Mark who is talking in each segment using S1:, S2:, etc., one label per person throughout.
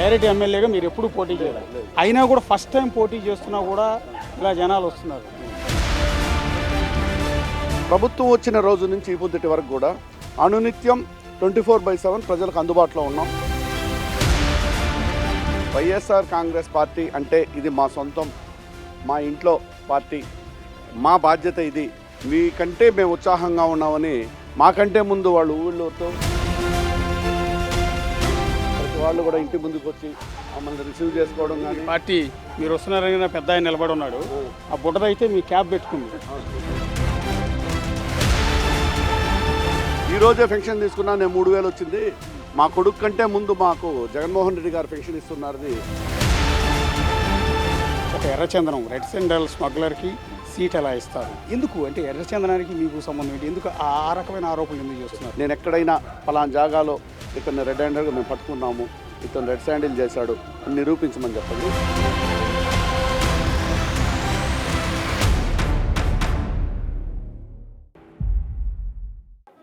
S1: Direct ఎమ్మెల్యేగా మీరు ఎప్పుడు పోటీ చేయలేదు, అయినా కూడా ఫస్ట్ టైం పోటీ చేస్తున్నా కూడా ఇలా జనాలు వస్తున్నారు.
S2: ప్రభుత్వం వచ్చిన రోజు నుంచి ఈ పొద్దుటి వరకు కూడా అనునిత్యం 24/7 ప్రజలకు అందుబాటులో ఉన్నాం. వైఎస్ఆర్ కాంగ్రెస్ పార్టీ అంటే ఇది మా సొంతం, మా ఇంట్లో పార్టీ, మా బాధ్యత ఇది, మీకంటే మేము ఉత్సాహంగా ఉన్నామని మాకంటే ముందు వాళ్ళు ఊళ్ళోతో ప్రతి వాళ్ళు కూడా ఇంటి ముందుకు వచ్చి మమ్మల్ని రిసీవ్ చేసుకోవడం కానీ.
S1: పార్టీ మీరు వస్తున్నారని పెద్ద ఆయన నిలబడి ఉన్నాడు, ఆ బుట్టదైతే మీ క్యాబ్ పెట్టుకుంది.
S2: ఈరోజే పెన్షన్ తీసుకున్నా, నేను 3,000 వచ్చింది. మా కొడుకు కంటే ముందు మాకు జగన్మోహన్ రెడ్డి గారు పెన్షన్ ఇస్తున్నారని.
S1: ఒక ఎర్రచందనం రెడ్ సెండల్ స్మగ్లర్కి సీట్ ఎలా ఇస్తారు, ఎందుకు అంటే ఎర్రచందనానికి మీకు సంబంధం ఏంటి, ఎందుకు ఆ రకమైన ఆరోపణలు ఎందుకు చేస్తున్నారు?
S2: నేను ఎక్కడైనా పలానా జాగాలో ఇతను రెడ్ హ్యాండర్గా మేము పట్టుకున్నాము, ఇతను రెడ్ శాండిల్ చేశాడు అని నిరూపించమని చెప్పండి.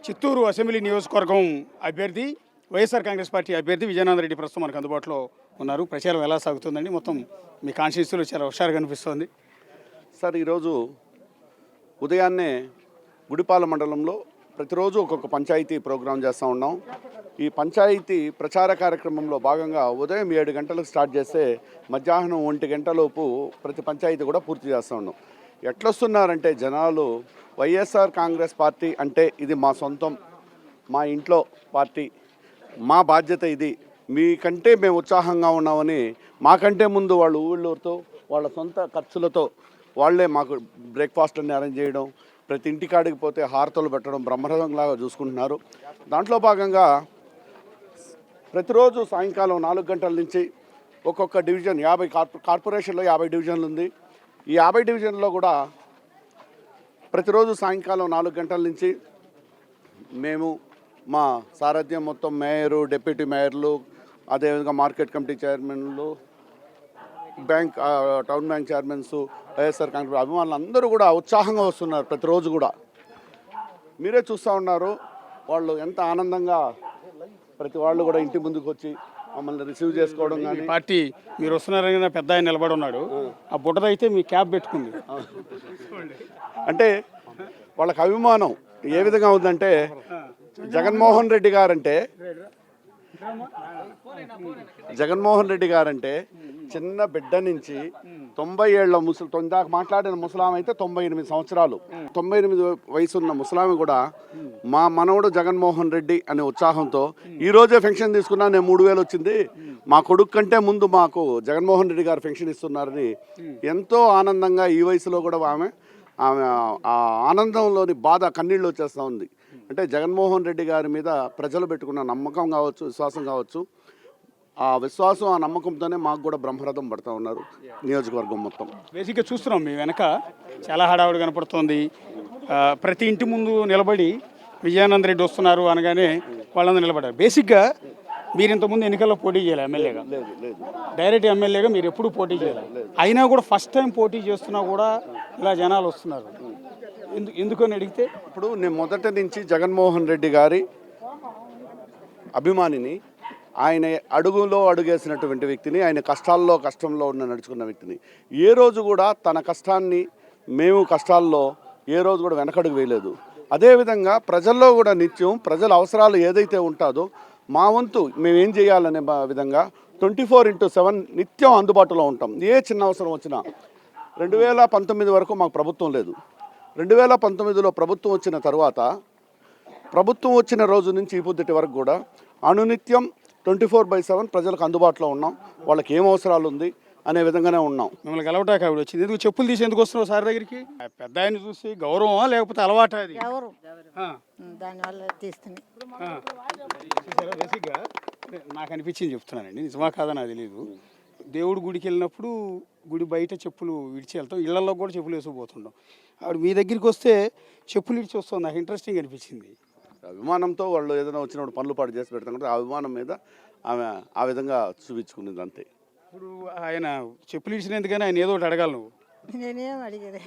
S1: చిత్తూరు అసెంబ్లీ నియోజకవర్గం అభ్యర్థి వైఎస్ఆర్ కాంగ్రెస్ పార్టీ అభ్యర్థి విజయనాథ్ రెడ్డి ప్రస్తుతం మనకు అందుబాటులో ఉన్నారు. ప్రచారం ఎలా సాగుతుందండి? మొత్తం మీ కాన్స్టిట్యూన్సీలో చాలా హుషారుగా కనిపిస్తుంది.
S2: సార్, ఈరోజు ఉదయాన్నే గుడిపాల మండలంలో ప్రతిరోజు ఒక్కొక్క పంచాయతీ ప్రోగ్రాం చేస్తూ ఉన్నాం. ఈ పంచాయతీ ప్రచార కార్యక్రమంలో భాగంగా ఉదయం 7 గంటలకు స్టార్ట్ చేస్తే మధ్యాహ్నం 1 గంటలోపు ప్రతి పంచాయతీ కూడా పూర్తి చేస్తూ ఉన్నాం. ఎట్లొస్తున్నారంటే జనాలు, వైఎస్ఆర్ కాంగ్రెస్ పార్టీ అంటే ఇది మా సొంతం, మా ఇంట్లో పార్టీ, మా బాధ్యత ఇది, మీకంటే మేము ఉత్సాహంగా ఉన్నామని మాకంటే ముందు వాళ్ళు ఊళ్ళోతో వాళ్ళ సొంత ఖర్చులతో వాళ్ళే మాకు బ్రేక్ఫాస్ట్ని అరేంజ్ చేయడం, ప్రతి ఇంటికాడికి పోతే హారతలు పెట్టడం బ్రహ్మరథంలాగా చూసుకుంటున్నారు. దాంట్లో భాగంగా ప్రతిరోజు సాయంకాలం 4 గంటల నుంచి ఒక్కొక్క డివిజన్ 50 కార్పొరేషన్లో 50 డివిజన్లు ఉంది. ఈ 50 డివిజన్లో కూడా ప్రతిరోజు సాయంకాలం 4 గంటల నుంచి మేము మా సారథ్యం మొత్తం మేయరు, డిప్యూటీ మేయర్లు, అదేవిధంగా మార్కెట్ కమిటీ చైర్మన్లు, bank town bank chairmans, YSR Congress అభిమానులు అందరూ కూడా ఉత్సాహంగా వస్తున్నారు. ప్రతిరోజు కూడా మీరే చూస్తూ ఉన్నారు, వాళ్ళు ఎంత ఆనందంగా ప్రతి వాళ్ళు కూడా ఇంటి ముందుకు వచ్చి మమ్మల్ని రిసీవ్ చేసుకోవడం కానీ.
S1: పార్టీ మీరు వస్తున్నారని పెద్ద ఆయన నిలబడి ఉన్నాడు, ఆ బుట్టదైతే మీ క్యాబ్ పెట్టుకుంది.
S2: అంటే వాళ్ళకి అభిమానం ఏ విధంగా ఉందంటే, జగన్మోహన్ రెడ్డి గారంటే చిన్న బిడ్డ నుంచి 90 ఏళ్ల ఇందాక మాట్లాడిన ముసలాం అయితే 98 సంవత్సరాలు, 98 వయసున్న ముసలామి కూడా మా మనవడు జగన్మోహన్ రెడ్డి అనే ఉత్సాహంతో ఈరోజే పెన్షన్ తీసుకున్నా, నేను 3,000 వచ్చింది. మా కొడుకు కంటే ముందు మాకు జగన్మోహన్ రెడ్డి గారు పెన్షన్ ఇస్తున్నారని ఎంతో ఆనందంగా ఈ వయసులో కూడా ఆమె ఆ ఆనందంలోని బాధ కన్నీళ్ళు వచ్చేస్తూ ఉంది. అంటే జగన్మోహన్ రెడ్డి గారి మీద ప్రజలు పెట్టుకున్న నమ్మకం కావచ్చు, విశ్వాసం కావచ్చు, ఆ విశ్వాసం ఆ నమ్మకంతోనే మాకు కూడా బ్రహ్మరథం పడుతూ ఉన్నారు నియోజకవర్గం మొత్తం.
S1: బేసిక్గా చూస్తున్నాం మీ వెనక చాలా హడావుడి కనపడుతోంది. ప్రతి ఇంటి ముందు నిలబడి విజయానంద రెడ్డి వస్తున్నారు అనగానే వాళ్ళందరూ నిలబడ్డారు. బేసిక్గా మీరు ఇంతకుముందు ఎన్నికల్లో పోటీ చేయాలి ఎమ్మెల్యేగా, డైరెక్ట్ ఎమ్మెల్యేగా మీరు ఎప్పుడు పోటీ చేయాలి, అయినా కూడా ఫస్ట్ టైం పోటీ చేస్తున్నా కూడా ఇలా జనాలు వస్తున్నారు, ఎందుకని అడిగితే,
S2: ఇప్పుడు నేను మొదటి నుంచి జగన్మోహన్ రెడ్డి గారి అభిమానిని, ఆయన అడుగులో అడుగేసినటువంటి వ్యక్తిని, ఆయన కష్టంలో నడుచుకున్న వ్యక్తిని, ఏ రోజు కూడా తన కష్టాన్ని మేము కష్టాల్లో ఏ రోజు కూడా వెనకడుగు వేయలేదు. అదేవిధంగా ప్రజల్లో కూడా నిత్యం ప్రజల అవసరాలు ఏదైతే ఉంటుందో మా వంతు మేమేం చేయాలనే విధంగా 24/7 నిత్యం అందుబాటులో ఉంటాం. ఏ చిన్న అవసరం వచ్చినా. 2019 వరకు మాకు ప్రభుత్వం లేదు. 2019లో ప్రభుత్వం వచ్చిన తర్వాత, ప్రభుత్వం వచ్చిన రోజు నుంచి ఈ పొద్దుటి వరకు కూడా అనునిత్యం 24/7 ప్రజలకు అందుబాటులో ఉన్నాం. వాళ్ళకి ఏం అవసరాలు ఉంది అనే విధంగానే ఉన్నాం.
S1: మిమ్మల్ని కలవటానికి ఆవిడ వచ్చింది, ఎందుకు చెప్పులు తీసి ఎందుకు వస్తున్నావు సార్ దగ్గరికి? పెద్ద ఆయన చూసి గౌరవమా లేకపోతే అలవాట? అది
S3: దానివల్ల తీస్తున్నాయి.
S1: బేసిక్గా నాకు అనిపించింది చెప్తున్నానండి, నిజమా కాదా నాకు తెలియదు. దేవుడు గుడికి వెళ్ళినప్పుడు గుడి బయట చెప్పులు విడిచి వెళ్తాం, ఇళ్లలో కూడా చెప్పులు వేసుకుపోతుంటాం. ఆవిడ మీ దగ్గరికి వస్తే చెప్పులు విడిచి వస్తుంది, నాకు ఇంట్రెస్టింగ్ అనిపించింది.
S2: అభిమానంతో వాళ్ళు ఏదైనా వచ్చినప్పుడు పనులు పాటు చేసి పెడతాం కదా, ఆ అభిమానం మీద ఆమె ఆ విధంగా చూపించుకునేది అంతే.
S1: ఇప్పుడు ఆయన చెప్పులు ఇచ్చినందుకని ఆయన ఏదో ఒకటి అడగాలి నువ్వు.
S3: నేనేం అడిగేది,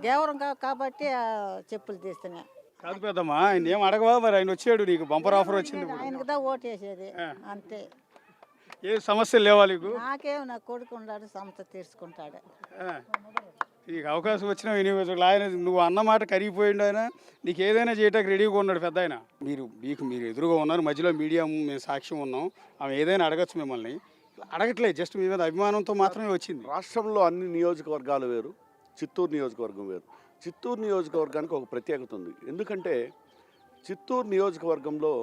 S3: గౌరవం కాబట్టి చెప్పులు తీస్తున్నా.
S1: కాదు పెద్దమ్మా, ఆయన ఏం అడగవా? మరి ఆయన వచ్చాడు, నీకు బంపర్ ఆఫర్ వచ్చింది,
S3: ఆయనకుదా ఓటు వేసేది అంతే.
S1: ఏ సమస్యలు లేవా నీకు?
S3: నాకేం నా కొడుకు ఉన్నాడు, సంస్థ తీర్చుకుంటాడు.
S1: ఆ. నీకు అవకాశం వచ్చిన వినియోగించుకోవాలి. ఆయన నువ్వు అన్నమాట కరిగిపోయిండు, ఆయన నీకు ఏదైనా చేయటానికి రెడీగా ఉన్నాడు పెద్ద ఆయన. మీరు ఎదురుగా ఉన్నారు, మధ్యలో మీడియా మేము సాక్ష్యం ఉన్నాం. ఆమె ఏదైనా అడగచ్చు మిమ్మల్ని, అడగట్లేదు, జస్ట్ మీ మీద అభిమానంతో మాత్రమే వచ్చింది.
S2: రాష్ట్రంలో అన్ని నియోజకవర్గాలు వేరు, చిత్తూరు నియోజకవర్గం వేరు. చిత్తూరు నియోజకవర్గానికి ఒక ప్రత్యేకత ఉంది. ఎందుకంటే చిత్తూరు నియోజకవర్గంలో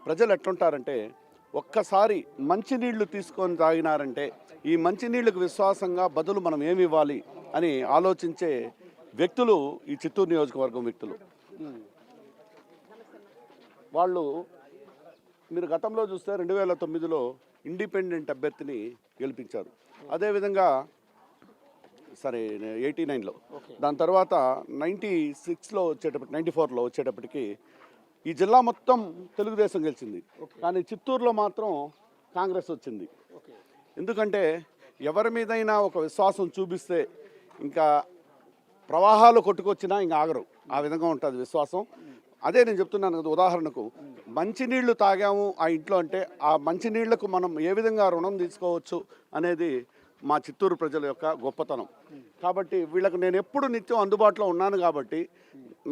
S2: ప్రజలు ఎట్లుంటారంటే, ఒక్కసారి మంచినీళ్లు తీసుకొని తాగినారంటే ఈ మంచినీళ్ళకు విశ్వాసంగా బదులు మనం ఏమి ఇవ్వాలి అని ఆలోచించే వ్యక్తులు ఈ చిత్తూరు నియోజకవర్గం వ్యక్తులు. వాళ్ళు మీరు గతంలో చూస్తే 2009లో ఇండిపెండెంట్ అభ్యర్థిని గెలిపించారు. అదేవిధంగా సరే 89లో, దాని తర్వాత 96లో వచ్చేటప్పటికి 94లో వచ్చేటప్పటికి ఈ జిల్లా మొత్తం తెలుగుదేశం గెలిచింది. కానీ చిత్తూరులో మాత్రం కాంగ్రెస్ వచ్చింది. ఎందుకంటే ఎవరి మీదైనా ఒక విశ్వాసం చూపిస్తే ఇంకా ప్రవాహాలు కొట్టుకొచ్చినా ఇంకా ఆగరు, ఆ విధంగా ఉంటుంది విశ్వాసం. అదే నేను చెప్తున్నాను కదా, ఉదాహరణకు మంచినీళ్లు తాగాము ఆ ఇంట్లో అంటే ఆ మంచినీళ్లకు మనం ఏ విధంగా రుణం తీసుకోవచ్చు అనేది మా చిత్తూరు ప్రజల యొక్క గొప్పతనం. కాబట్టి వీళ్ళకు నేను ఎప్పుడు నిత్యం అందుబాటులో ఉన్నాను కాబట్టి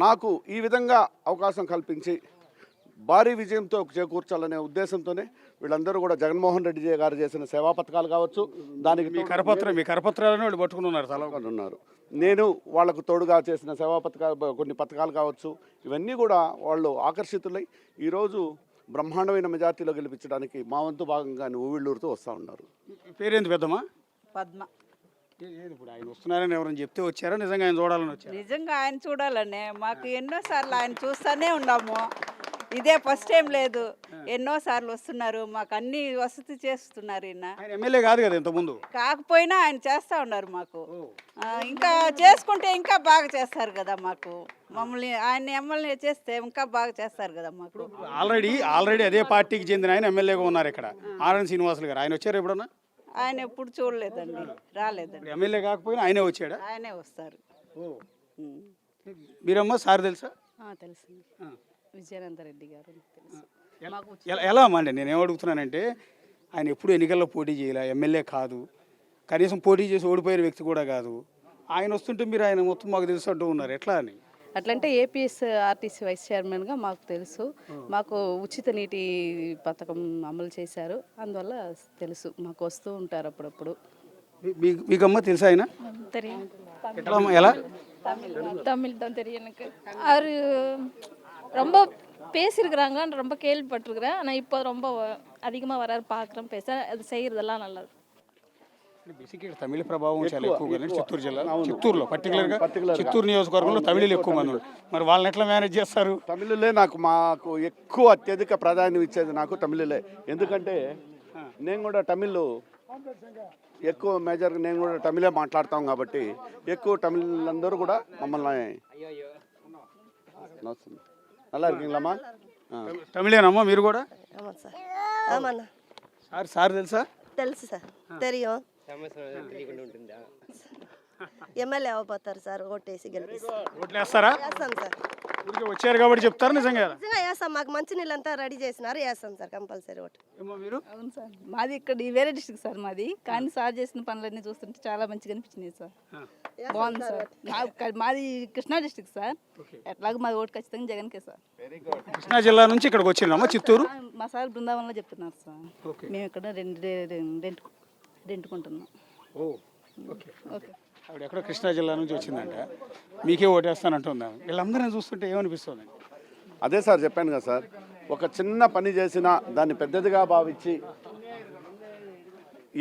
S2: నాకు ఈ విధంగా అవకాశం కల్పించి భారీ విజయంతో చేకూర్చాలనే ఉద్దేశంతోనే వీళ్ళందరూ కూడా జగన్మోహన్ రెడ్డి గారు చేసిన సేవా పథకాలు కావచ్చు, దానికి
S1: మీ కరపత్రాలను వాళ్ళు పట్టుకుని ఉన్నారు,
S2: ఉన్నారు. నేను వాళ్లకు తోడుగా చేసిన సేవా పథకాలు, కొన్ని పథకాలు కావచ్చు, ఇవన్నీ కూడా వాళ్ళు ఆకర్షితులై ఈరోజు బ్రహ్మాండమైన మెజార్టీలో గెలిపించడానికి మా వంతు భాగంగా ఊవిళ్ళూరుతూ వస్తూ ఉన్నారు.
S1: పేరేంది పెద్దమ్మా?
S3: పద్మ.
S1: ఇప్పుడు ఆయన వస్తున్నారని ఎవరైనా చెప్తే వచ్చారా, నిజంగా ఆయన చూడాలని వచ్చారు?
S4: నిజంగా ఆయన చూడాలనే, మాకు ఎన్నోసార్లు ఆయన చూస్తూనే ఉన్నాము, ఇదే ఫస్ట్ టైం లేదు, ఎన్నోసార్లు వస్తున్నారు, మాకు అన్ని వసతి చేస్తున్నారు.
S1: ఆయన ఎమ్మెల్యే కాదు కదా ఇంతకుముందు?
S4: కాకపోయినా ఆయన చేస్తూ ఉన్నారు మాకు. ఇంకా చేసుకుంటే ఇంకా బాగా చేస్తారు కదా మాకు, మమ్మల్ని ఆయన ఎమ్మెల్యే చేస్తే ఇంకా బాగా చేస్తారు కదా మాకు.
S1: ఆల్రెడీ అదే పార్టీకి చెందిన ఆయన ఎమ్మెల్యేగా ఉన్నారు ఇక్కడ, ఆర్ఎన్ శ్రీనివాసులు గారు. ఆయన వచ్చారు ఎప్పుడన్నా?
S4: ఆయన ఎప్పుడు చూడలేదండి, రాలేదండి.
S1: ఎమ్మెల్యే కాకపోయినా ఆయనే వచ్చాడా?
S4: ఆయనే వస్తారు.
S1: మీరమ్మా సార్ తెలుసా?
S5: తెలుసు, విజయానంద రెడ్డి గారు తెలుసు.
S1: ఎలా అమ్మా అండి, నేను ఏమడుగుతున్నానంటే ఆయన ఎప్పుడు ఎన్నికల్లో పోటీ చేయలే, ఎమ్మెల్యే కాదు, కనీసం పోటీ చేసి ఓడిపోయిన వ్యక్తి కూడా కాదు. ఆయన వస్తుంటే మీరు ఆయన మొత్తం మాకు తెలుసు అంటూ ఉన్నారు, ఎట్లా అని?
S5: అట్లంటే ఏపీఎస్ఆర్టీసీ వైస్ చైర్మన్గా మాకు తెలుసు, మాకు ఉచిత నీటి పథకం అమలు చేశారు, అందువల్ల తెలుసు, మాకు వస్తూ ఉంటారు అప్పుడప్పుడు.
S1: మీకమ్మ తెలుసా ఆయన? ఎలా?
S6: தமிழ் தான் தெரியும் எனக்கு. அவர் ரொம்ப பேசியிருக்கிறாங்க, ரொம்ப கேள்விப்பட்டிருக்கிறேன். ஆனால் இப்போ ரொம்ப அதிகமாக வராரு, பார்க்குறேன், பேச அது செய்கிறதெல்லாம் நல்லது.
S1: బేసిక్గా తమిళ ప్రభావం చాలా ఎక్కువ కదా చిత్తూరు జిల్లా, చిత్తూరులో పర్టికులర్గా చిత్తూరు నియోజకవర్గంలో తమిళులు ఎక్కువ మంది ఉన్నారు. మరి వాళ్ళని ఎట్లా మేనేజ్ చేస్తారు?
S2: తమిళులే మాకు ఎక్కువ అత్యధిక ప్రాధాన్యం ఇచ్చేది నాకు తమిళులే. ఎందుకంటే నేను కూడా తమిళ్ ఎక్కువ మేజర్గా నేను కూడా తమిళే మాట్లాడతాం కాబట్టి ఎక్కువ తమిళందరూ కూడా మమ్మల్ని நல்லா இருக்கீங்களாம்மா?
S1: తమిళేనమ్మా మీరు కూడా?
S7: ஆமாம் சார். ஆமாண்ணா
S1: సార్ తెలుసా?
S7: తెలుసు సార్, தெரியும். ఎమ్మెల్యే అవపోతారు సార్, ఓటేసి గెలిపిస్తారు.
S1: ఓట్లు వేస్తారా?
S7: వేస్తాం సార్.
S1: ఊరికే వచ్చారు కాబట్టి చెప్తారు, నిజంగా
S7: నిజంగా వేస్తాం. మాకు మంచి నీళ్ళంతా రెడీ చేసినారు, వేస్తాం సార్ కంపల్సరీ ఓటు.
S1: ఏమో మీరు?
S6: అవును సార్, మాది ఇక్కడ వేరే డిస్ట్రిక్ట్ సార్ మాది, కానీ సార్ చేసిన పనులన్నీ చూస్తుంటే చాలా మంచిగా అనిపించినాయి సార్, బాగుంది సార్. మాది కృష్ణా డిస్ట్రిక్ట్ సార్, ఎట్లాగో మాది ఓటు ఖచ్చితంగా జగన్కే సార్.
S1: కృష్ణా జిల్లా నుంచి ఇక్కడికి వచ్చిందమ్మా చిత్తూరు?
S6: మా సార్ బృందావనంలో చెప్తున్నారు సార్, మేము ఇక్కడ రెంట్కుంటున్నాం.
S1: ఓకే. ఆవిడ ఎక్కడో కృష్ణా జిల్లా నుంచి వచ్చిందంట, మీకే ఓటేస్తానంటుందా? వీళ్ళందరినీ చూస్తుంటే ఏమనిపిస్తుంది?
S2: అదే సార్ చెప్పాను కదా సార్, ఒక చిన్న పని చేసినా దాన్ని పెద్దదిగా భావించి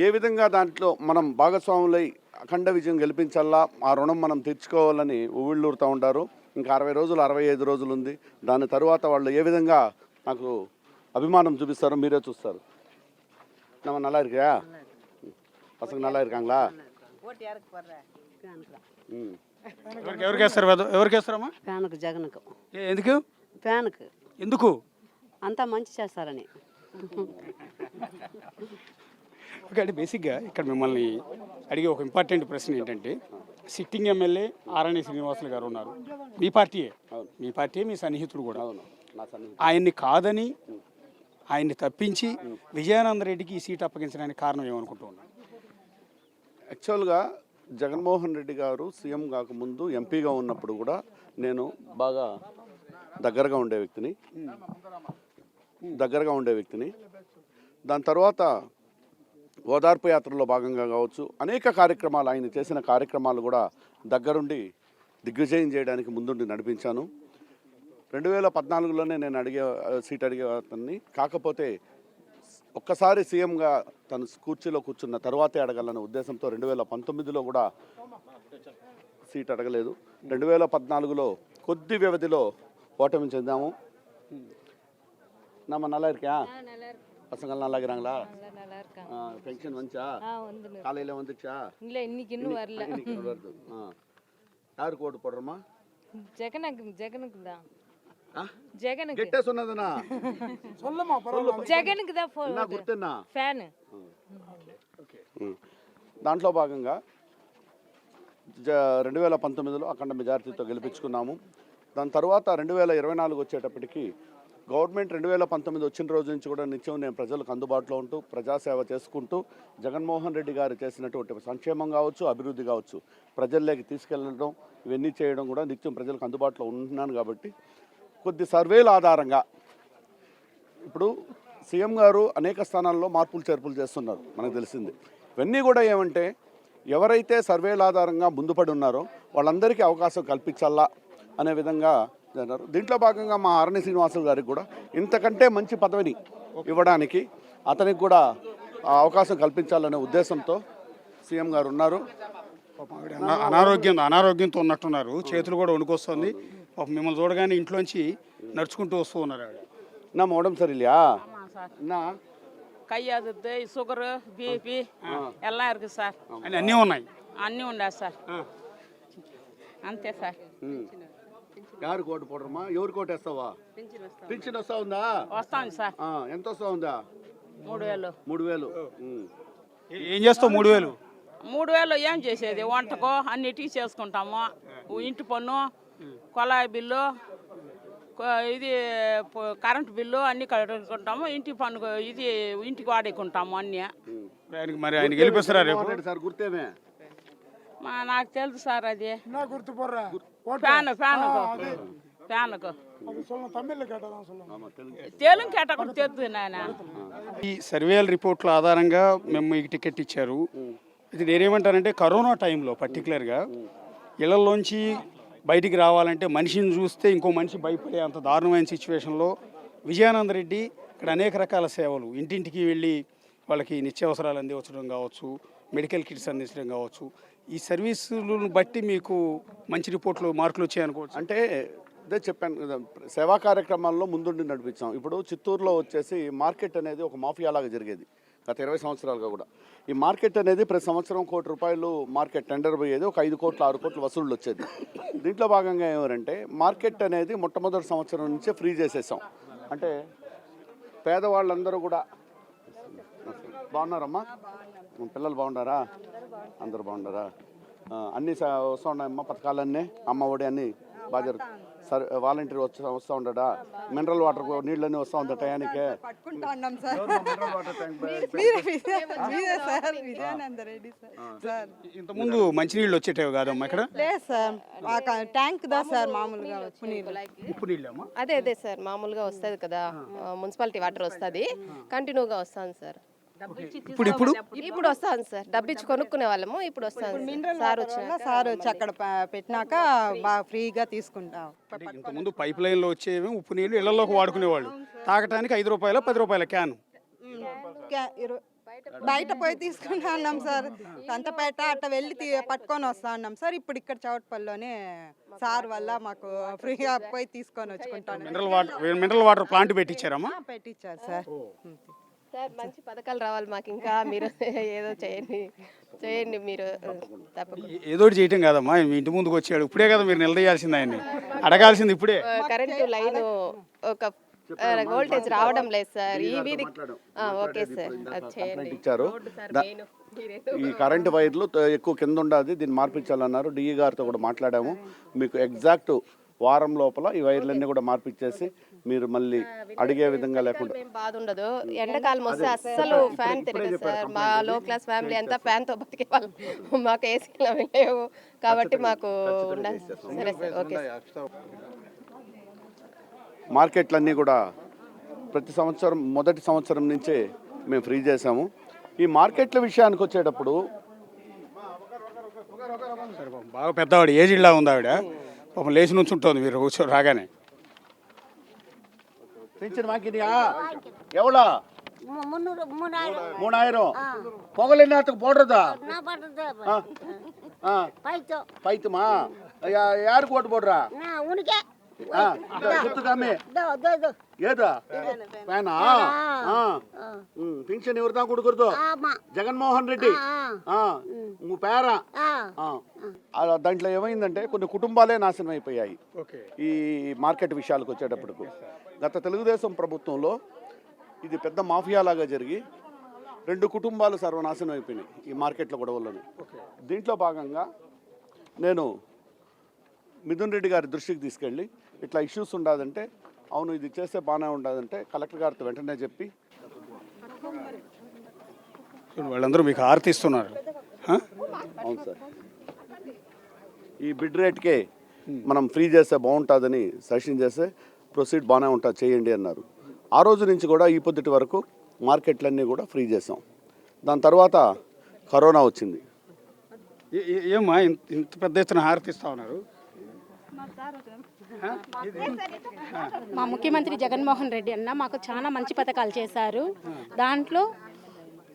S2: ఏ విధంగా దాంట్లో మనం భాగస్వాములై అఖండ విజయం గెలిపించాలా, ఆ రుణం మనం తెచ్చుకోవాలని ఊళ్ళూరుతూ ఉంటారు. ఇంకా 60 రోజులు 65 రోజులు ఉంది. దాని తరువాత వాళ్ళు ఏ విధంగా నాకు అభిమానం చూపిస్తారో మీరే చూస్తారు. நம்ம நல்லா இருக்கியா? பசங்க நல்லா இருக்காங்களா?
S1: ఎవరికి వేస్తారమ్మా?
S8: ఫ్యాన్కు జగన్కు.
S1: ఎందుకు?
S8: ఫ్యాన్కు
S1: ఎందుకు?
S8: అంతా మంచి చేస్తారని.
S1: ఓకే అంటే బేసిక్గా ఇక్కడ మిమ్మల్ని అడిగే ఒక ఇంపార్టెంట్ ప్రశ్న ఏంటంటే, సిట్టింగ్ ఎమ్మెల్యే ఆర్ఎన్ శ్రీనివాసులు గారు ఉన్నారు, మీ పార్టీయే, మీ సన్నిహితుడు కూడా. ఆయన్ని కాదని ఆయన్ని తప్పించి విజయానంద రెడ్డికి ఈ సీట్ అప్పగించడానికి కారణం ఏమనుకుంటూ ఉన్నాను?
S2: యాక్చువల్గా జగన్మోహన్ రెడ్డి గారు సీఎం కాకముందు ఎంపీగా ఉన్నప్పుడు కూడా నేను బాగా దగ్గరగా ఉండే వ్యక్తిని. దాని తర్వాత ఓదార్పు యాత్రలో భాగంగా కావచ్చు, అనేక కార్యక్రమాలు ఆయన చేసిన కార్యక్రమాలు కూడా దగ్గరుండి దిగ్విజయం చేయడానికి ముందుండి నడిపించాను. 2014లోనే నేను సీట్ అడిగే అతన్ని. కాకపోతే ఒక్కసారి సీఎంగా తను కుర్చీలో కూర్చున్న తర్వాతే అడగాలనే ఉద్దేశంతో 2019లో కూడా సీట్ అడగలేదు. 2014లో కొద్ది వ్యవధిలో ஓட்டமே செஞ்சாமோ நம்ம நல்லா இருக்கியா? பசங்கள் நல்லா இருக்கிறாங்களா?
S9: நல்லா இருக்காங்க.
S2: பென்ஷன் வந்துச்சா?
S9: வந்துடும்.
S2: காலையில் வந்துச்சா?
S9: இல்லை இன்னைக்கு இன்னும் வரல.
S2: இன்னைக்கு வருது. யாருக்கு ஓட்டு போடுறோமா?
S9: ஜெகனுக்கு தான்.
S2: ஜெகனுக்கு கிட்ட சொன்னதுனா
S1: சொல்லுமா பரவாயில்லை.
S9: జగన్కి దా ఫోన్
S2: నా గుర్తున్నా
S9: ఫ్యాన్.
S2: దాంట్లో భాగంగా 2019లో అఖండ మెజారిటీతో గెలిపించుకున్నాము. దాని తర్వాత 2024 వచ్చేటప్పటికి గవర్నమెంట్ 2019 వచ్చిన రోజు నుంచి కూడా నిత్యం నేను ప్రజలకు అందుబాటులో ఉంటూ ప్రజాసేవ చేసుకుంటూ జగన్మోహన్ రెడ్డి గారు చేసినటువంటి సంక్షేమం కావచ్చు, అభివృద్ధి కావచ్చు, ప్రజల్లోకి తీసుకెళ్ళడం, ఇవన్నీ చేయడం కూడా నిత్యం ప్రజలకు అందుబాటులో ఉంటున్నాను. కాబట్టి కొద్ది సర్వేల ఆధారంగా ఇప్పుడు సీఎం గారు అనేక స్థానాల్లో మార్పులు చేర్పులు చేస్తున్నారు, మనకు తెలిసింది. ఇవన్నీ కూడా ఏమంటే ఎవరైతే సర్వేల ఆధారంగా ముందుపడి ఉన్నారో వాళ్ళందరికీ అవకాశం కల్పించాలా అనే విధంగా జన్నారు. దీంట్లో భాగంగా మా ఆరణి శ్రీనివాసులు గారికి కూడా ఇంతకంటే మంచి పదవిని ఇవ్వడానికి అతనికి కూడా అవకాశం కల్పించాలనే ఉద్దేశంతో సీఎం గారు ఉన్నారు.
S1: అనారోగ్యంతో ఉన్నట్టున్నారు, చేతులు కూడా వణుకొస్తుంది. మిమ్మల్ని చూడగానే ఇంట్లోంచి నడుచుకుంటూ వస్తూ ఉన్నారు.
S2: நம்ம உடம்பு சரியில்லையா? என்ன
S10: கையாதுது சுகரு பிபி எல்லாம் இருக்குது సార్.
S1: అన్నీ ఉన్నాయి.
S10: అన్నీ ఉన్నాయి సార్. అంతే సార్.
S2: யாருக்கு ஓட்டு போடுறோமா? ఎవరికి ఓటు వేస్తావా? పింఛన్ వస్తా ఉందా?
S10: వస్తాను సార్.
S2: ఎంత వస్తా ఉందా?
S10: 3000.
S2: 3000.
S1: ఏం చేస్తావు 3000?
S10: 3000 ఏం చేసేది? వంటకో అన్నిటికీ చేసుకుంటాము. ఇంటి పన్ను, కొలాయి బిల్లు, ఇది కరెంటు బిల్లు అన్నీ కట్టుకుంటాము. ఇంటి పన్ను ఇది ఇంటికి వాడుకుంటాము అన్నీ.
S1: మరి ఆయన గెలిపిస్తారా రేపు?
S2: సార్ గుర్తేమే
S10: నాకు తెలుసు సార్. అది ఫ్యాన్ ఫ్యాన్కు తెలుగు కేట కూడా తెలుసు నాయన.
S1: ఈ సర్వేల రిపోర్ట్ల ఆధారంగా మేము మీకు టికెట్ ఇచ్చారు. ఇది నేనేమంటానంటే కరోనా టైంలో పర్టికులర్గా ఇళ్లలోంచి బయటికి రావాలంటే మనిషిని చూస్తే ఇంకో మనిషి భయపడే అంత దారుణమైన సిచ్యువేషన్లో విజయానంద రెడ్డి ఇక్కడ అనేక రకాల సేవలు, ఇంటింటికి వెళ్ళి వాళ్ళకి నిత్యావసరాలు అందించడం కావచ్చు, మెడికల్ కిట్స్ అందించడం కావచ్చు, ఈ సర్వీసులను బట్టి మీకు మంచి రిపోర్ట్లు మార్కులు వచ్చాయనుకోవచ్చు.
S2: అంటే అదే చెప్పాను కదా, సేవా కార్యక్రమాల్లో ముందుండి నడిపించాం. ఇప్పుడు చిత్తూరులో వచ్చేసి మార్కెట్ అనేది ఒక మాఫియాలాగా జరిగేది గత 20 సంవత్సరాలుగా కూడా. ఈ మార్కెట్ అనేది ప్రతి సంవత్సరం ₹1 కోటి మార్కెట్ టెండర్ పోయేది, ఒక 5 కోట్లు 6 కోట్లు వసూళ్ళు వచ్చేది. దీంట్లో భాగంగా ఏమంటే మార్కెట్ అనేది మొట్టమొదటి సంవత్సరం నుంచే ఫ్రీ చేసేసాం. అంటే పేదవాళ్ళందరూ కూడా బాగున్నారమ్మా? పిల్లలు బాగున్నారా? అందరూ బాగున్నారా? అన్నీ వస్తూ ఉన్నాయమ్మా పథకాలన్నీ, అమ్మ ఒడి అన్నీ బాగా జరుగుతుంది. సరే వాలంటీర్ వస్తూ ఉండడా? మినరల్ వాటర్ నీళ్ళన్నీ వస్తూ ఉంది టయానికే.
S1: ఇంతకుముందు మంచినీళ్ళు వచ్చేటవి కాదమ్మా ఇక్కడ?
S3: లేదు సార్, ట్యాంక్ దా సార్ మామూలుగా
S1: ఉప్పు నీళ్ళమ్మా?
S7: అదే సార్ మామూలుగా వస్తుంది కదా, మున్సిపాలిటీ వాటర్ వస్తుంది, కంటిన్యూగా వస్తుంది సార్. ఇప్పుడు వస్తాను సార్, డబ్బిచ్చి కొనుక్కునే వాళ్ళము, ఇప్పుడు వస్తాను
S3: సార్ వచ్చి అక్కడ పెట్టినాక బాగా ఫ్రీగా తీసుకుంటాం.
S1: ఇంతకుముందు పైప్ లైన్లో వచ్చేవి ఉప్పు నీళ్ళు ఇళ్లలోకి వాడుకునేవాళ్ళు, తాగటానికి ₹5 ₹10 క్యాన్.
S3: బయట పోయి తీసుకుంటా ఉన్నాం సార్, సంతపేట అట్ట వెళ్ళి పట్టుకొని వస్తా ఉన్నాం సార్. ఇప్పుడు ఇక్కడ చౌట్పల్లిలోనే సార్ వల్ల మాకు ఫ్రీగా పోయి తీసుకొని వచ్చుకుంటాను.
S1: మినరల్ వాటర్ ప్లాంట్ పెట్టించారమ్మా?
S3: పెట్టించారు సార్.
S7: సార్ మంచి పథకాలు రావాలి మాకు, ఇంకా మీరు ఏదో చేయండి మీరు తప్పకుండా.
S1: ఏదో చేయటం కాదమ్మా, మీ ఇంటి ముందుకు వచ్చాడు ఇప్పుడే కదా మీరు నిలదీయాల్సింది, ఆయన్ని అడగాల్సింది ఇప్పుడే.
S7: కరెంటు లైన్ ఒక వోల్టేజ్ రావడం లేదు సార్ ఈ వీధికి. ఓకే సార్, అది చేయండి.
S2: ఇచ్చారు. ఈ కరెంటు వైర్లు ఎక్కువ కింద ఉండదు, దీన్ని మార్పించాలన్నారు. డిఈ గారితో కూడా మాట్లాడాము. మీకు ఎగ్జాక్ట్ వారం లోపల ఈ వైర్లన్నీ కూడా మార్పిచ్చేసి మీరు మళ్ళీ అడిగే విధంగా లేకుండా
S7: ఏం బాధ ఉండదు. ఎండాకాలం వస్తే అస్సలు ఫ్యాన్ తిరగదు సార్. మా లో క్లాస్ ఫ్యామిలీ అంతా ఫ్యాన్తో బతికే వాళ్ళు. మాకు ఏసీలు అవి లేవు కాబట్టి మాకు ఉండాలి. సరే సార్, ఓకే సార్.
S2: మార్కెట్లన్నీ కూడా ప్రతి సంవత్సరం మొదటి సంవత్సరం నుంచే మేము ఫ్రీ చేసాము. ఈ మార్కెట్ల విషయానికి వచ్చేటప్పుడు
S1: సరే పాపం బాగా పెద్దవాడు ఏజ్డ్లా ఉంది ఆవిడ, పాపం లేచి నుంచి ఉంటుంది మీరు కూర్చో రాగానే.
S2: పెన్షన్ వాకినియా எவ்வளோ 3000 పొగలు ఎన్నట్టుకు పోடுறதா பைத்துமா யாருக்கு ஓட்டு போடுறா குத்துக்காமே ஏதா வேணா పెన్షన్ ఎవరు தான் கொடுக்கறதோ జగన్మోహన్ రెడ్డి ఉమ్ము పేరా దాంట్లో ఏమైందంటే కొన్ని కుటుంబాలే నాశనం అయిపోయాయి ఈ మార్కెట్ విషయాలకు వచ్చేటప్పటికు. గత తెలుగుదేశం ప్రభుత్వంలో ఇది పెద్ద మాఫియా లాగా జరిగి 2 కుటుంబాలు సర్వనాశనం అయిపోయినాయి ఈ మార్కెట్ల గొడవల్లోనే. దీంట్లో భాగంగా నేను మిథున్ రెడ్డి గారి దృష్టికి తీసుకెళ్ళి ఇట్లా ఇష్యూస్ ఉండదంటే, అవును ఇది చేస్తే బాగానే ఉండదంటే కలెక్టర్ గారితో వెంటనే చెప్పి
S1: వాళ్ళందరూ మీకు ఆర్తిస్తున్నారు.
S2: అవును సార్, ఈ బిడ్ రేట్కే మనం ఫ్రీ చేస్తే బాగుంటుందని సజెషన్ చేస్తే ప్రొసీడ్ బాగానే ఉంటుంది చేయండి అన్నారు. ఆ రోజు నుంచి కూడా ఈ పొద్దుటి వరకు మార్కెట్లన్నీ కూడా ఫ్రీ చేసాం. దాని తర్వాత కరోనా వచ్చింది.
S1: ఏమ్మా ఇంత పెద్ద ఎత్తున హారతిస్తా ఉన్నారు?
S11: మా ముఖ్యమంత్రి జగన్మోహన్ రెడ్డి అన్న మాకు చాలా మంచి పథకాలు చేశారు. దాంట్లో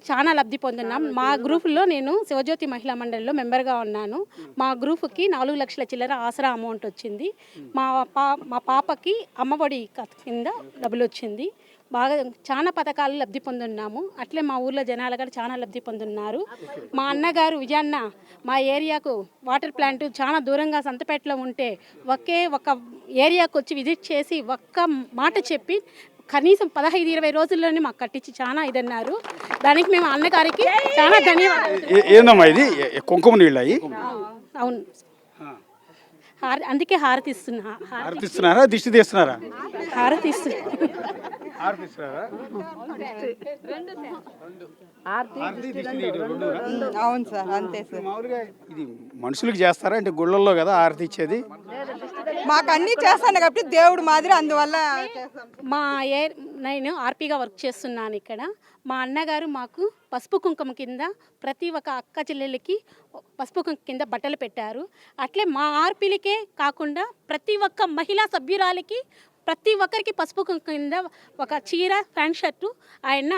S11: చాలా లబ్ధి పొందున్నాం. మా గ్రూపులో నేను శివజ్యోతి మహిళా మండలిలో మెంబర్గా ఉన్నాను. మా గ్రూపుకి 4 లక్షల చిల్లర ఆసరా అమౌంట్ వచ్చింది. మా పాపకి అమ్మఒడి కింద డబ్బులు వచ్చింది. బాగా చాలా పథకాలు లబ్ధి పొందున్నాము. అట్లే మా ఊర్లో జనాలు కూడా చాలా లబ్ధి పొందున్నారు. మా అన్నగారు విజయన్న మా ఏరియాకు వాటర్ ప్లాంట్ చాలా దూరంగా సంతపేటలో ఉంటే ఒక ఏరియాకు వచ్చి విజిట్ చేసి ఒక్క మాట చెప్పి కనీసం 15-20 రోజుల్లోనే మాకు కట్టించి చాలా ఇదన్నారు. దానికి మేము అన్నగారికి చాలా ధన్యవాదాలు.
S1: ఏందమ్మా ఇది కుంకుమ నీళ్ళు అయ్యి?
S11: అవును, అందుకే
S1: హారతిస్తున్నారా దిష్టి తీస్తున్నారా?
S3: అవును సార్, అంతే సార్.
S1: మామూలుగా ఇది మనుషులకు చేస్తారా అంటే గుళ్ళల్లో కదా హారతి ఇచ్చేది?
S3: మాకు అన్నీ చేస్తాను కాబట్టి దేవుడు మాదిరి, అందువల్ల
S11: నేను ఆర్పీగా వర్క్ చేస్తున్నాను ఇక్కడ. మా అన్నగారు మాకు పసుపు కుంకుమ కింద ప్రతి ఒక్క అక్క చెల్లెలకి పసుపు కుంకుమ కింద బట్టలు పెట్టారు. అట్లే మా ఆర్పీలకే కాకుండా ప్రతి ఒక్క మహిళా సభ్యురాలికి ప్రతి ఒక్కరికి పసుపు కుంకుమ కింద ఒక చీర ప్యాంట్ షర్టు ఆయన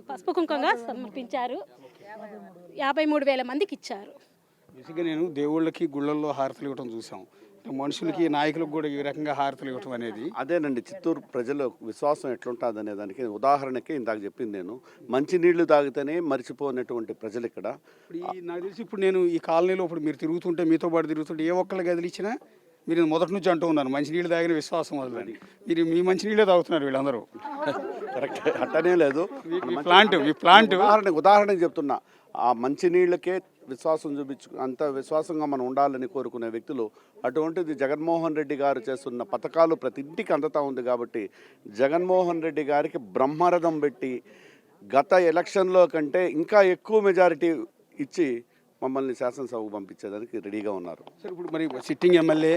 S11: పసుపు కుంకుమగా సమర్పించారు. 53,000 మందికి ఇచ్చారు.
S1: బేసిక్గా నేను దేవుళ్ళకి గుళ్ళల్లో హారతులు ఇవ్వటం చూసాం, మనుషులకి నాయకులకు కూడా ఈ రకంగా హారతులు ఇవ్వటం అనేది
S2: అదేనండి చిత్తూరు ప్రజల విశ్వాసం ఎట్లుంటుంది అనే దానికి ఉదాహరణకి ఇందాక చెప్పింది నేను. మంచినీళ్లు తాగితేనే మర్చిపోయినటువంటి ప్రజలు ఇక్కడ.
S1: నాకు తెలిసి ఇప్పుడు నేను ఈ కాలనీలో ఇప్పుడు మీరు తిరుగుతుంటే మీతో పాటు తిరుగుతుంటే ఏ ఒక్కళ్ళకి గదిలిచ్చినా మీరు మొదటి నుంచి అంటూ ఉన్నారు మంచినీళ్ళు తాగిన విశ్వాసం వదలని. మీరు మీ మంచినీళ్ళే తాగుతున్నారు వీళ్ళందరూ.
S2: కరెక్ట్, అట్టనే లేదు.
S1: మీ ప్లాంట్
S2: ఉదాహరణకు చెప్తున్నా, ఆ మంచినీళ్ళకే విశ్వాసం అంత విశ్వాసంగా మనం ఉండాలని కోరుకునే వ్యక్తులు. అటువంటిది జగన్మోహన్ రెడ్డి గారు చేస్తున్న పథకాలు ప్రతి ఇంటికి అందుతూ ఉంది కాబట్టి జగన్మోహన్ రెడ్డి గారికి బ్రహ్మరథం పెట్టి గత ఎలక్షన్లో కంటే ఇంకా ఎక్కువ మెజారిటీ ఇచ్చి మమ్మల్ని శాసనసభకు పంపించేదానికి రెడీగా ఉన్నారు.
S1: సరే, ఇప్పుడు మరి సిట్టింగ్ ఎమ్మెల్యే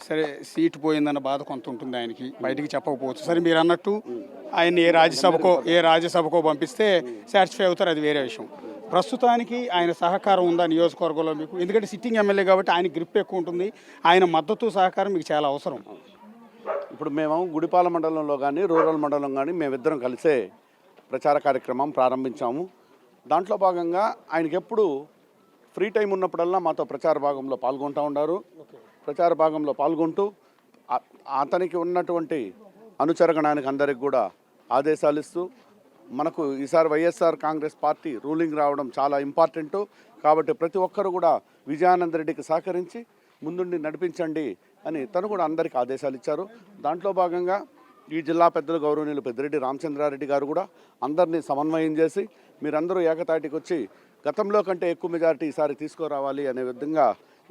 S1: సరే సీటు పోయిందన్న బాధ కొంత ఉంటుంది ఆయనకి, బయటికి చెప్పకపోవచ్చు. సరే మీరు అన్నట్టు ఆయన్ని ఏ రాజ్యసభకో పంపిస్తే సాటిస్ఫై అవుతారు, అది వేరే విషయం. ప్రస్తుతానికి ఆయన సహకారం ఉందా నియోజకవర్గంలో మీకు? ఎందుకంటే సిట్టింగ్ ఎమ్మెల్యే కాబట్టి ఆయన గ్రిప్ ఎక్కువ ఉంటుంది, ఆయన మద్దతు సహకారం మీకు చాలా అవసరం.
S2: ఇప్పుడు మేము గుడిపాల మండలంలో కానీ రూరల్ మండలం కానీ మేమిద్దరం కలిసే ప్రచార కార్యక్రమం ప్రారంభించాము. దాంట్లో భాగంగా ఆయనకి ఎప్పుడు ఫ్రీ టైం ఉన్నప్పుడల్లా మాతో ప్రచార భాగంలో పాల్గొంటూ ఉన్నారు. ప్రచార భాగంలో పాల్గొంటూ అతనికి ఉన్నటువంటి అనుచరగణానికి అందరికి కూడా ఆదేశాలు ఇస్తూ, మనకు ఈసారి వైఎస్ఆర్ కాంగ్రెస్ పార్టీ రూలింగ్ రావడం చాలా ఇంపార్టెంటు కాబట్టి ప్రతి ఒక్కరు కూడా విజయానంద రెడ్డికి సహకరించి ముందుండి నడిపించండి అని తను కూడా అందరికీ ఆదేశాలు ఇచ్చారు. దాంట్లో భాగంగా ఈ జిల్లా పెద్దలు గౌరవనీయులు పెద్దిరెడ్డి రామచంద్రారెడ్డి గారు కూడా అందరినీ సమన్వయం చేసి మీరందరూ ఏకతాటికి వచ్చి గతంలో కంటే ఎక్కువ మెజారిటీ ఈసారి తీసుకురావాలి అనే విధంగా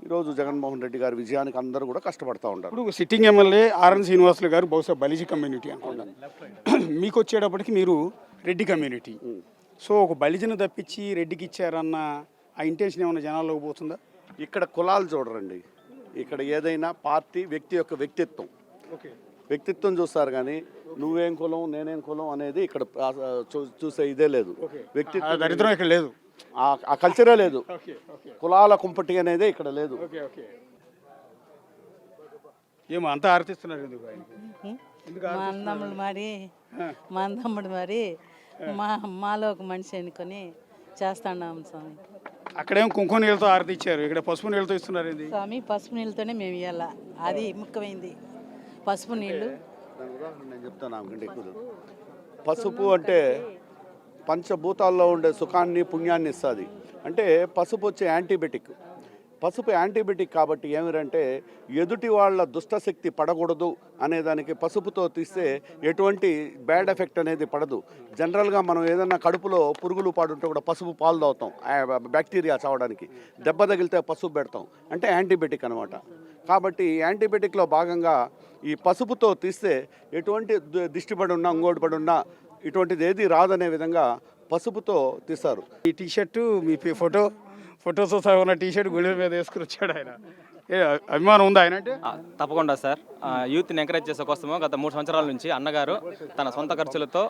S2: ఈరోజు జగన్మోహన్ రెడ్డి గారి విజయానికి అందరూ కూడా కష్టపడుతూ ఉంటారు.
S1: ఇప్పుడు సిట్టింగ్ ఎమ్మెల్యే ఆర్ఎన్ శ్రీనివాసులు గారు బహుశా బలిజీ కమ్యూనిటీ అనుకుంటా. మీకు వచ్చేటప్పటికి మీరు రెడ్డి కమ్యూనిటీ. సో ఒక బలిజను తప్పించి రెడ్డికి ఇచ్చారన్న ఆ ఇంటెన్షన్ ఏమైనా జనాల్లోకి పోతుందా?
S2: ఇక్కడ కులాలు చూడరండి, ఇక్కడ ఏదైనా పార్టీ వ్యక్తి యొక్క వ్యక్తిత్వం వ్యక్తిత్వం చూస్తారు, కానీ నువ్వేం కులం నేనేం కులం అనేది ఇక్కడ చూసే ఇదే లేదు. వ్యక్తిత్వం
S1: దరిద్రం ఇక్కడ లేదు,
S2: ఆ కల్చరే లేదు. కులాల కుంపటి అనేది ఇక్కడ లేదు.
S1: ఏమో అంతా ఆర్తిస్తున్నారు ఎందుకు ఆయనకి?
S4: మా అన్నమ్ముడు మరి మాలో ఒక మనిషి అనుకొని చేస్తాం స్వామి.
S1: అక్కడేమో కుంకుమ నీళ్ళతో ఆరతి ఇచ్చారు, ఇక్కడ పసుపు నీళ్ళతో ఇస్తున్నారు ఏంది?
S4: స్వామి పసుపు నీళ్ళతోనే మేము ఇవ్వాల, అది ముఖ్యమైంది. పసుపు నీళ్ళు
S2: నేను చెప్తాను ఆమెకంటే ఎక్కువ. పసుపు అంటే పంచభూతాల్లో ఉండే సుఖాన్ని పుణ్యాన్ని ఇస్తుంది. అంటే పసుపు వచ్చే యాంటీబయాటిక్. పసుపు యాంటీబయాటిక్ కాబట్టి ఏమిటంటే ఎదుటి వాళ్ళ దుష్టశక్తి పడకూడదు అనేదానికి పసుపుతో తీస్తే ఎటువంటి బ్యాడ్ ఎఫెక్ట్ అనేది పడదు. జనరల్గా మనం ఏదైనా కడుపులో పురుగులు పాడుంటే కూడా పసుపు పాలు తాగుతాం బ్యాక్టీరియా చావడానికి. దెబ్బ తగిలితే పసుపు పెడతాం, అంటే యాంటీబయాటిక్ అనమాట. కాబట్టి యాంటీబయాటిక్లో భాగంగా ఈ పసుపుతో తీస్తే ఎటువంటి దిష్టి పడి ఉన్నా ఇంకోటి పడి ఉన్నా ఇటువంటిది ఏది రాదనే విధంగా పసుపుతో తీస్తారు.
S1: ఈ టీషర్టు మీ ఫోటోతో సహా ఉన్న టీషర్ట్ గుండెల మీద వేసుకుని వచ్చాడు ఆయన. అభిమానం ఉందా ఆయన అంటే?
S12: తప్పకుండా సార్. యూత్ని ఎంకరేజ్ చేసే కోసము గత 3 సంవత్సరాల నుంచి అన్నగారు తన సొంత ఖర్చులతో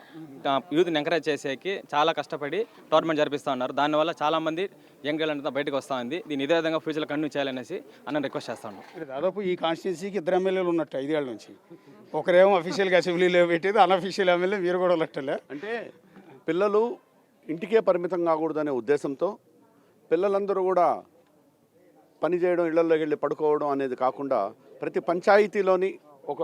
S12: యూత్ని ఎంకరేజ్ చేసేకి చాలా కష్టపడి టోర్నమెంట్ జరిపిస్తూ ఉన్నారు. దానివల్ల చాలామంది యంగ్ టాలెంట్ బయటకు వస్తూ ఉంది. దీన్ని ఇదే విధంగా ఫ్యూచర్లో కంటిన్యూ చేయాలనేసి అన్న రిక్వెస్ట్ చేస్తాను.
S1: దాదాపు ఈ కాన్స్టిట్యున్సీకి 2 ఎమ్మెల్యేలు ఉన్నట్టు 5 ఏళ్ళ నుంచి. ఒకరేమో అఫీషియల్గా అసెంబ్లీలో పెట్టేది, అన్అఫీషియల్ ఎమ్మెల్యే మీరు కూడా ఉన్నట్టలే.
S2: అంటే పిల్లలు ఇంటికే పరిమితం కాకూడదనే ఉద్దేశంతో పిల్లలందరూ కూడా పని చేయడం, ఇళ్లలోకి వెళ్ళి పడుకోవడం అనేది కాకుండా ప్రతి పంచాయతీలోని ఒక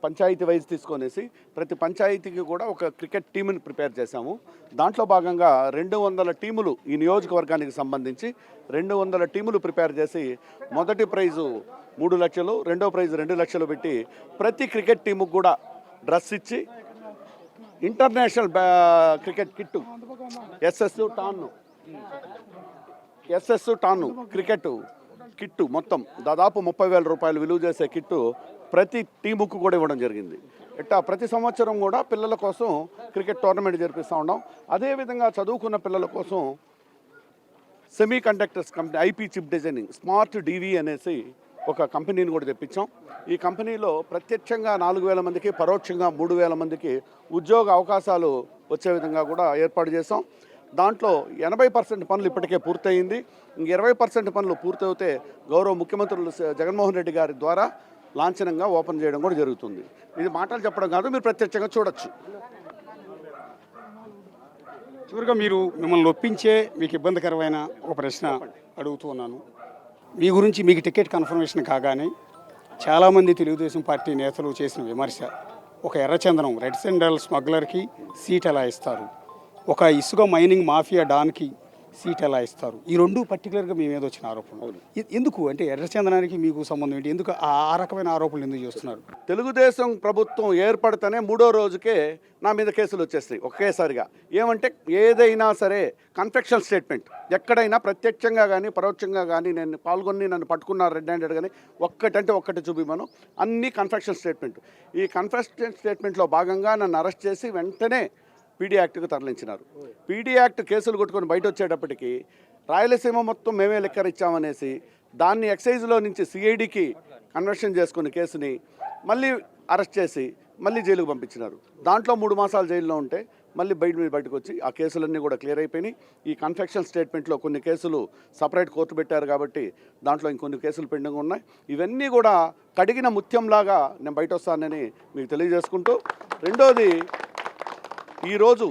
S2: పంచాయతీ వైజ్ తీసుకొనేసి ప్రతి పంచాయతీకి కూడా ఒక క్రికెట్ టీముని ప్రిపేర్ చేశాము. దాంట్లో భాగంగా 200 టీములు ఈ నియోజకవర్గానికి సంబంధించి 200 టీములు ప్రిపేర్ చేసి మొదటి ప్రైజు 3 లక్షలు, రెండో ప్రైజు 2 లక్షలు పెట్టి ప్రతి క్రికెట్ టీముకు కూడా డ్రెస్ ఇచ్చి international cricket kit SS Ton cricket kit మొత్తం దాదాపు 30,000 రూపాయలు విలువ చేసే కిట్టు ప్రతి టీముకు కూడా ఇవ్వడం జరిగింది. ఇట్టా ప్రతి సంవత్సరం కూడా పిల్లల కోసం క్రికెట్ టోర్నమెంట్ జరిపిస్తూ ఉన్నాం. అదేవిధంగా చదువుకున్న పిల్లల కోసం semi conductors company IP chip designing smart DV అనేసి ఒక కంపెనీని కూడా తెప్పించాం. ఈ కంపెనీలో ప్రత్యక్షంగా 4,000 మందికి, పరోక్షంగా 3,000 మందికి ఉద్యోగ అవకాశాలు వచ్చే విధంగా కూడా ఏర్పాటు చేసాం. దాంట్లో 80% పనులు ఇప్పటికే పూర్తయింది. 20% పనులు పూర్తయితే గౌరవ ముఖ్యమంత్రులు జగన్మోహన్ రెడ్డి గారి ద్వారా లాంఛనంగా ఓపెన్ చేయడం కూడా జరుగుతుంది. ఇది మాటలు చెప్పడం కాదు, మీరు ప్రత్యక్షంగా చూడొచ్చు.
S1: చివరిగా మిమ్మల్ని ఒప్పించే మీకు ఇబ్బందికరమైన ఒక ప్రశ్న అడుగుతూ ఉన్నాను. మీ గురించి మీకు టికెట్ కన్ఫర్మేషన్ కాగానే చాలామంది తెలుగుదేశం పార్టీ నేతలు చేసిన విమర్శ, ఒక ఎర్రచందనం రెడ్ సెండల్ స్మగ్లర్కి సీట్ ఎలా ఇస్తారు, ఒక ఇసుక మైనింగ్ మాఫియా డాన్కి సీట్ ఎలా ఇస్తారు, ఈ రెండు పర్టికులర్గా మీ మీద వచ్చిన ఆరోపణలు. ఎందుకు అంటే ఎర్రచందనానికి మీకు సంబంధం ఏంటి? ఎందుకు ఆ రకమైన ఆరోపణలు ఎందుకు చేస్తున్నారు?
S2: తెలుగుదేశం ప్రభుత్వం ఏర్పడితేనే 3వ రోజుకే నా మీద కేసులు వచ్చేస్తాయి ఒకేసారిగా. ఏమంటే ఏదైనా సరే కన్ఫెక్షన్ స్టేట్మెంట్, ఎక్కడైనా ప్రత్యక్షంగా కానీ పరోక్షంగా కానీ నేను పాల్గొని నన్ను పట్టుకున్నారు రెడ్ హ్యాండెడ్ కానీ ఒక్కటంటే ఒక్కటి చూపిమను, అన్ని కన్ఫెక్షన్ స్టేట్మెంట్. ఈ కన్ఫెక్షన్ స్టేట్మెంట్లో భాగంగా నన్ను అరెస్ట్ చేసి వెంటనే పీడీ యాక్ట్కి తరలించినారు. పీడీ యాక్ట్ కేసులు కొట్టుకొని బయట వచ్చేటప్పటికి రాయలసీమ మొత్తం మేమే లెక్కరిచ్చామనేసి దాన్ని ఎక్సైజ్లో నుంచి సిఐడికి కన్వర్షన్ చేసుకుని కేసుని మళ్ళీ అరెస్ట్ చేసి మళ్ళీ జైలుకు పంపించినారు. దాంట్లో 3 మాసాలు జైల్లో ఉంటే మళ్ళీ బయటకు వచ్చి ఆ కేసులన్నీ కూడా క్లియర్ అయిపోయినాయి. ఈ కన్ఫెక్షన్ స్టేట్మెంట్లో కొన్ని కేసులు సపరేట్ కోర్టు పెట్టారు కాబట్టి దాంట్లో ఇంకొన్ని కేసులు పెండింగ్ ఉన్నాయి. ఇవన్నీ కూడా కడిగిన ముత్యంలాగా నేను బయట వస్తానని మీకు తెలియజేసుకుంటూ, రెండోది ఈరోజు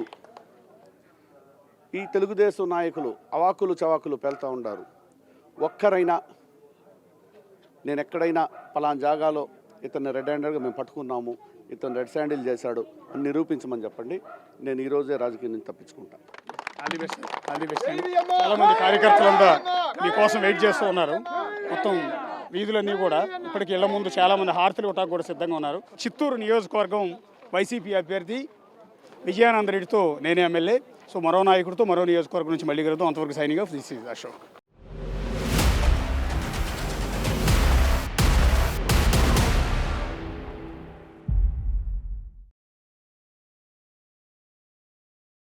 S2: ఈ తెలుగుదేశం నాయకులు అవాకులు చవాకులు పేలుతూ ఉంటారు. ఒక్కరైనా నేను ఎక్కడైనా పలానా జాగాలో ఇతన్ని రెడ్ హ్యాండెడ్గా మేము పట్టుకున్నాము, ఇతను రెడ్ శాండిల్ చేశాడు అని నిరూపించమని చెప్పండి. నేను ఈరోజే రాజకీయం నుంచి తప్పించుకుంటాను.
S1: చాలామంది కార్యకర్తలంతా మీకోసం వెయిట్ చేస్తూ ఉన్నారు. మొత్తం వీధులన్నీ కూడా ఇప్పటికి ఇళ్ల ముందు చాలామంది హారతులు ఇవ్వడానికి కూడా సిద్ధంగా ఉన్నారు. చిత్తూరు నియోజకవర్గం వైసీపీ అభ్యర్థి విజయానంద రెడ్డితో నేనే ఎమ్మెల్యే. సో మరో నాయకుడితో మరో నియోజకవర్గం నుంచి మళ్ళీ కలుద్దాం. అంతవరకు signing off. This is Ashok.